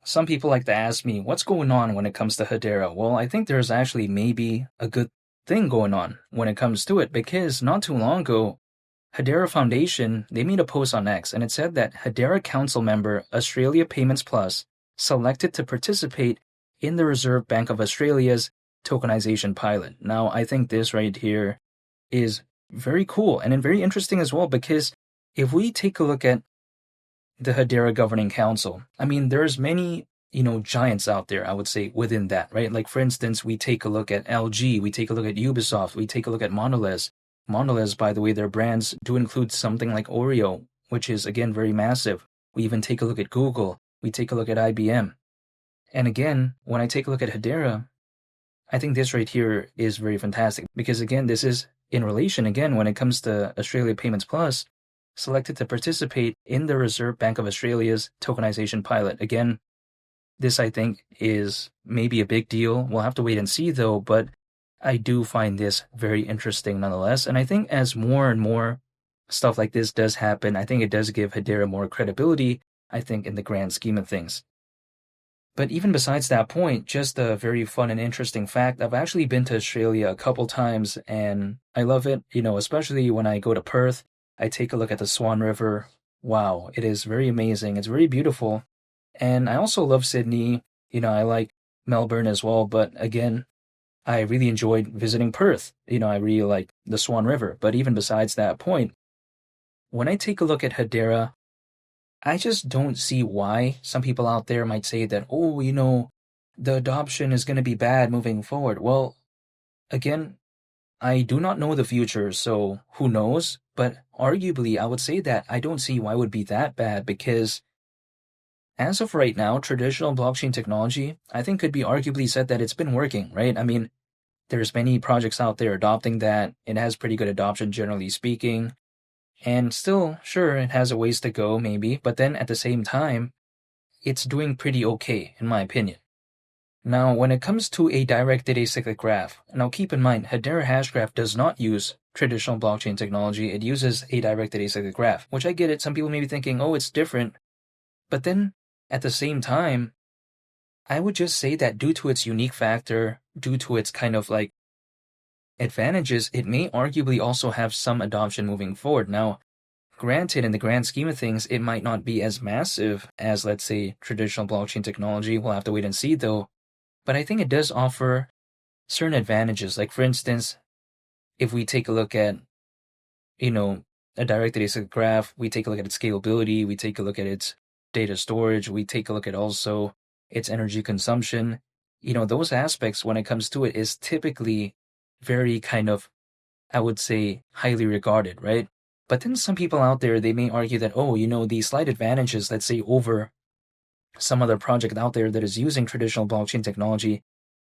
some people like to ask me, what's going on when it comes to Hedera? Well, I think there's actually maybe a good thing going on when it comes to it because not too long ago, Hedera Foundation, they made a post on X and it said that Hedera Council member Australia Payments Plus selected to participate in the Reserve Bank of Australia's tokenization pilot. Now, I think this right here is very cool and very interesting as well because if we take a look at the Hedera Governing Council, I mean, there's many, giants out there, I would say, within that, right? Like, for instance, we take a look at LG, we take a look at Ubisoft, we take a look at Mondelez. Mondelez, by the way, their brands do include something like Oreo, which is, again, very massive. We even take a look at Google, we take a look at IBM. And again, when I take a look at Hedera, I think this right here is very fantastic because, again, this is in relation, again, when it comes to Australia Payments Plus, selected to participate in the Reserve Bank of Australia's tokenization pilot. Again, this I think is maybe a big deal. We'll have to wait and see though, but I do find this very interesting nonetheless. And I think as more and more stuff like this does happen, I think it does give Hedera more credibility, I think, in the grand scheme of things. But even besides that point, just a very fun and interesting fact, I've actually been to Australia a couple times and I love it, especially when I go to Perth. I take a look at the Swan River. Wow, it is very amazing. It's very beautiful. And I also love Sydney. I like Melbourne as well. But again, I really enjoyed visiting Perth. I really like the Swan River. But even besides that point, when I take a look at Hedera, I just don't see why some people out there might say that, oh, the adoption is going to be bad moving forward. Well, again, I do not know the future, so who knows? But arguably, I would say that I don't see why it would be that bad because as of right now, traditional blockchain technology, I think could be arguably said that it's been working, right? I mean, there's many projects out there adopting that. It has pretty good adoption, generally speaking. And still, sure, it has a ways to go, maybe, but then at the same time, it's doing pretty okay, in my opinion. Now, when it comes to a directed acyclic graph, now keep in mind, Hedera Hashgraph does not use traditional blockchain technology. It uses a directed acyclic graph, which I get it. Some people may be thinking, oh, it's different. But then, at the same time, I would just say that due to its unique factor, due to its kind of like advantages, it may arguably also have some adoption moving forward. Now, granted, in the grand scheme of things, it might not be as massive as, let's say, traditional blockchain technology. We'll have to wait and see, though. But I think it does offer certain advantages. Like, for instance, if we take a look at, a directed acyclic graph, we take a look at its scalability, we take a look at its data storage, we take a look at also its energy consumption. Those aspects, when it comes to it, is typically very kind of, I would say, highly regarded, right? But then some people out there, they may argue that, oh, these slight advantages, let's say, over some other project out there that is using traditional blockchain technology,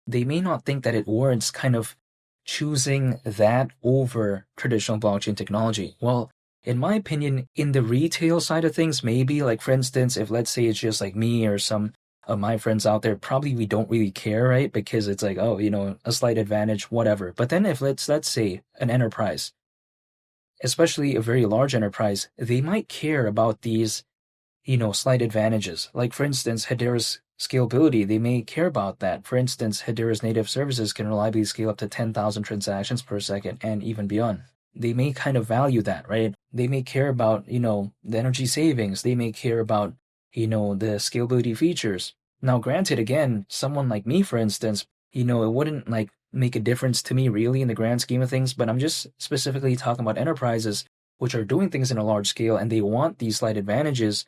they may not think that it warrants kind of choosing that over traditional blockchain technology. Well, in my opinion, in the retail side of things, maybe, like for instance, if let's say it's just like me or some of my friends out there, probably we don't really care, right? Because it's like, oh, a slight advantage, whatever. But then if let's say an enterprise, especially a very large enterprise, they might care about these slight advantages. Like, for instance, Hedera's scalability, they may care about that. For instance, Hedera's native services can reliably scale up to 10,000 transactions per second and even beyond. They may kind of value that, right? They may care about, the energy savings. They may care about, the scalability features. Now, granted, again, someone like me, for instance, it wouldn't like make a difference to me really in the grand scheme of things, but I'm just specifically talking about enterprises which are doing things in a large scale and they want these slight advantages.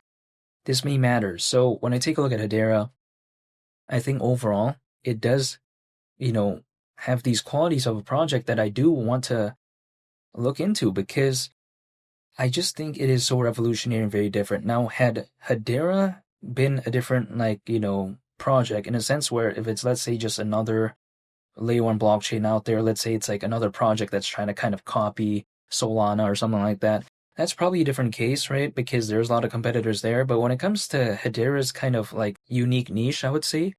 This may matter. So when I take a look at Hedera, I think overall it does, have these qualities of a project that I do want to look into because I just think it is so revolutionary and very different. Now, had Hedera been a different, project in a sense where if it's, let's say, just another layer one blockchain out there, let's say it's like another project that's trying to kind of copy Solana or something like that, that's probably a different case, right? Because there's a lot of competitors there. But when it comes to Hedera's kind of like unique niche, I would say,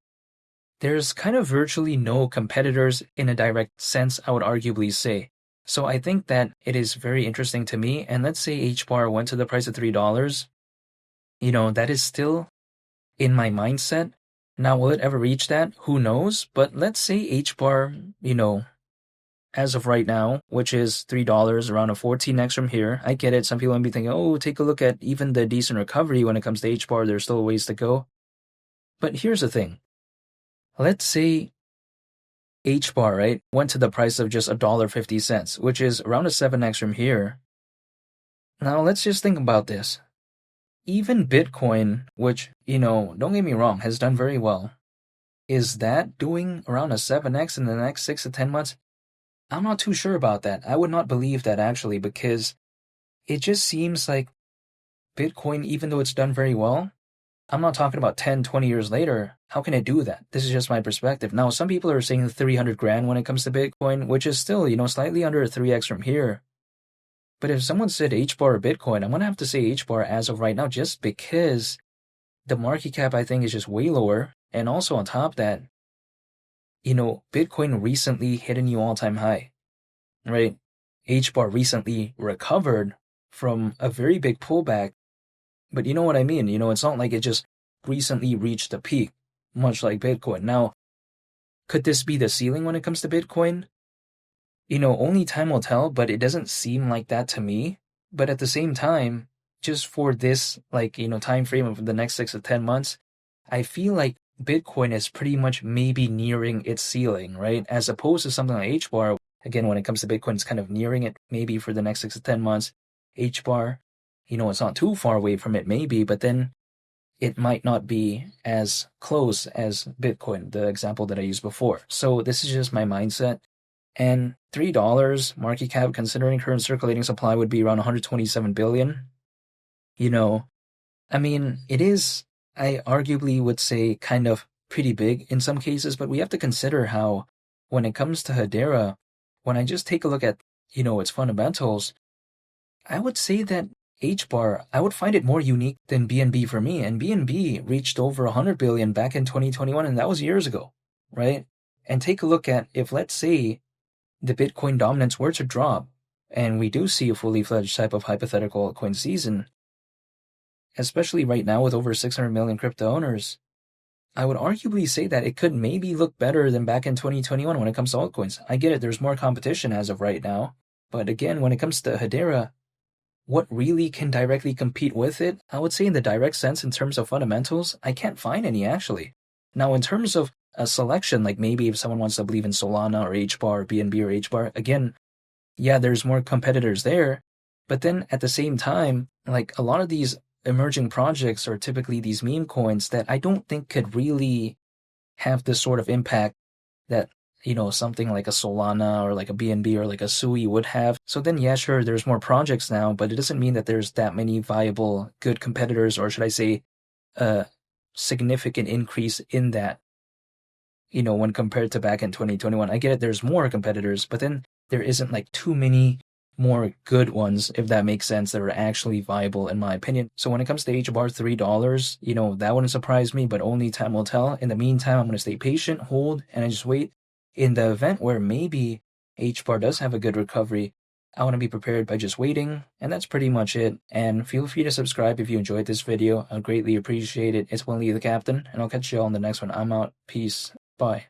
there's kind of virtually no competitors in a direct sense, I would arguably say. So I think that it is very interesting to me. And let's say HBAR went to the price of $3, that is still in my mindset. Now, will it ever reach that? Who knows? But let's say HBAR, as of right now, which is $3, around a 14x from here. I get it. Some people might be thinking, oh, take a look at even the decent recovery when it comes to HBAR. There's still a ways to go. But here's the thing. Let's say HBAR, right, went to the price of just $1.50, which is around a 7x from here. Now, let's just think about this. Even Bitcoin, which, don't get me wrong, has done very well, is that doing around a 7x in the next 6 to 10 months? I'm not too sure about that. I would not believe that actually, because it just seems like Bitcoin, even though it's done very well, I'm not talking about 10, 20 years later, how can it do that? This is just my perspective. Now, some people are saying 300 grand when it comes to Bitcoin, which is still, slightly under a 3x from here. But if someone said HBAR or Bitcoin, I'm going to have to say HBAR as of right now, just because the market cap, I think, is just way lower. And also on top of that, Bitcoin recently hit a new all-time high, right? HBAR recently recovered from a very big pullback. But you know what I mean? It's not like it just recently reached a peak, much like Bitcoin. Now, could this be the ceiling when it comes to Bitcoin? Only time will tell, but it doesn't seem like that to me. But at the same time, just for this, time frame of the next 6 to 10 months, I feel like Bitcoin is pretty much maybe nearing its ceiling, right? As opposed to something like HBAR. Again, when it comes to Bitcoin, it's kind of nearing it maybe for the next 6 to 10 months. HBAR, it's not too far away from it maybe, but then it might not be as close as Bitcoin, the example that I used before. So this is just my mindset. And $3 market cap, considering current circulating supply, would be around 127 billion. It is, I arguably would say, kind of pretty big in some cases, but we have to consider how, when it comes to Hedera, when I just take a look at, its fundamentals, I would say that HBAR, I would find it more unique than BNB for me. And BNB reached over 100 billion back in 2021, and that was years ago, right? And take a look at, if let's say the Bitcoin dominance were to drop, and we do see a fully fledged type of hypothetical coin season, especially right now with over 600 million crypto owners, I would arguably say that it could maybe look better than back in 2021 when it comes to altcoins. I get it, there's more competition as of right now, but again, when it comes to Hedera, what really can directly compete with it? I would say in the direct sense, in terms of fundamentals, I can't find any actually. Now, in terms of a selection, like maybe if someone wants to believe in Solana or HBAR or BNB or HBAR, again, yeah, there's more competitors there. But then at the same time, like a lot of these emerging projects are typically these meme coins that I don't think could really have this sort of impact that, something like a Solana or like a BNB or like a Sui would have. So then, yeah, sure, there's more projects now, but it doesn't mean that there's that many viable, good competitors, or should I say, a significant increase in that, when compared to back in 2021. I get it, there's more competitors, but then there isn't like too many more good ones, if that makes sense, that are actually viable in my opinion. So when it comes to HBAR $3, that wouldn't surprise me, but only time will tell. In the meantime, I'm going to stay patient, hold, and I just wait. In the event where maybe HBAR does have a good recovery, I want to be prepared by just waiting, and that's pretty much it. And feel free to subscribe if you enjoyed this video. I'd greatly appreciate it. It's Willie the Captain, and I'll catch you all in the next one. I'm out. Peace. Bye.